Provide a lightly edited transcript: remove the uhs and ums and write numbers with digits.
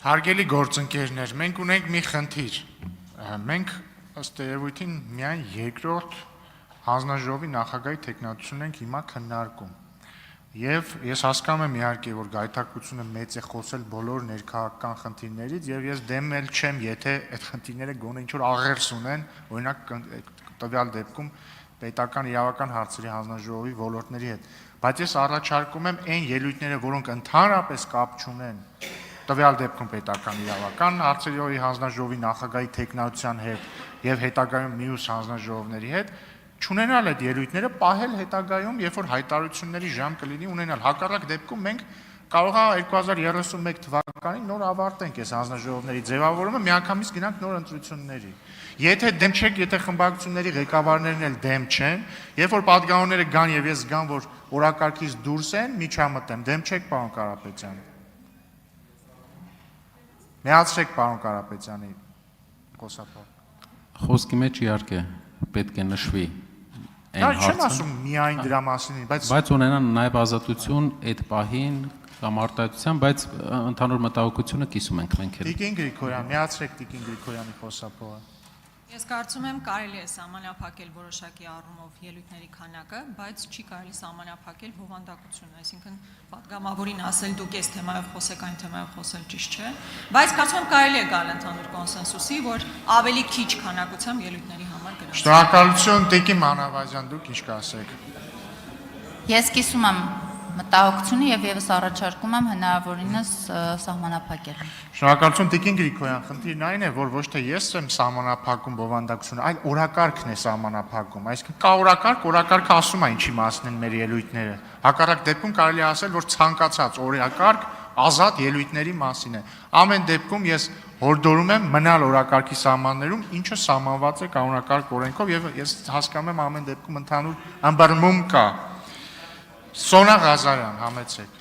Հարգելի գործընկերներ, մենք ունենք մի խնդիր, մենք ըստ երևույթին միայն երկրորդ հանձնաժողովի նախագահի թեկնածությունն ենք հիմա քննարկում, եւ ես հասկանում եմ իհարկե, որ գայթակղությունը մեծ է խոսել բոլոր ներքաղաքական խնդիրներից, եւ ես դեմ էլ չեմ, եթե այդ խնդիրները գոնե ինչ-որ աղերս ունեն, օրինակ տվյալ դեպքում պետական իրավական հարցերի հանձնաժողովի ոլորտների հետ, բայց ես առաջարկում եմ այն ելույթները, որոնք ընդհանրապես կապ չունեն տվյալ դեպքում պետական իրավական հարցերի հանձնաժողովի նախագահի թեկնածության հետ եւ հետագայում մյուս հանձնաժողովների հետ չունենալ այդ ելույթները, պահել հետագայում, երբ որ հայտարարությունների ժամ կլինի ունենալ։ Հակառակ դեպքում մենք կարող է 2031 թվականին նոր ավարտենք այս հանձնաժողովների ձևավորումը, միանգամից գնանք նոր ընտրությունների։ Եթե դեմ չեք, եթե խմբակցությունների ղեկավարներն էլ դեմ չեն, երբ որ պատգամավորները գան եւ ես գան, որ օրակարգից դուրս են, միջամտեմ, դեմ չեք, պարոն Կարապետյան։ Միացրեք պարոն Կարապետյանի խոսափողը։ Խոսքի մեջ իհարկե պետք է նշվի այն հարցը։ Չեմ ասում միայն դրա մասին, բայց ունենան նաև ազատություն այդ պահին կամ արտահայտության, բայց ընդհանուր մտահոգությունը կիսում ենք մենք էլ։ Տիկին Գրիգորյան, միացրեք Տիկին Գրիգորյանի խոսափողը։ Ես կարծում եմ կարելի է սահմանափակել որոշակի առումով ելույթների քանակը, բայց չի կարելի սահմանափակել բովանդակությունը, այսինքն պատգամավորին ասել դուք այս թեմայով խոսեք, այն թեմայով խոսել ճիշտ չէ, բայց կարծում եմ կարելի է գալ ընդհանուր կոնսենսուսի, որ ավելի քիչ քանակությամբ ելույթների համար գրանցել։ Շնորհակալություն Տիկին Մանավազյան, դուք ինչ կասեք։ Ես կիսում եմ մտահոգությունը եւ եւս առաջարկում եմ հնարավորինս սահմանափակել։ Շնորհակալություն Տիկին Գրիգորյան, խնդիրն այն է, որ ոչ թե ես եմ սահմանափակում բովանդակությունը, այլ օրակարգն է սահմանափակում, այսինքն կա օրակարգը ասում է ինչի մասին են մեր ելույթները։ Հակառակ դեպքում կարելի է ասել, որ ցանկացած օրակարգ ազատ ելույթների մասին է։ Ամեն դեպքում ես հորդորում եմ մնալ օրակարգի սահմաններում, ինչը սահմանված է կանոնակարգ օրենքով եւ ես հասկանում եմ ամեն դեպքում ընդհանուր ըմբռնում կա։ Սոնա Ղազարյան, համեցեք։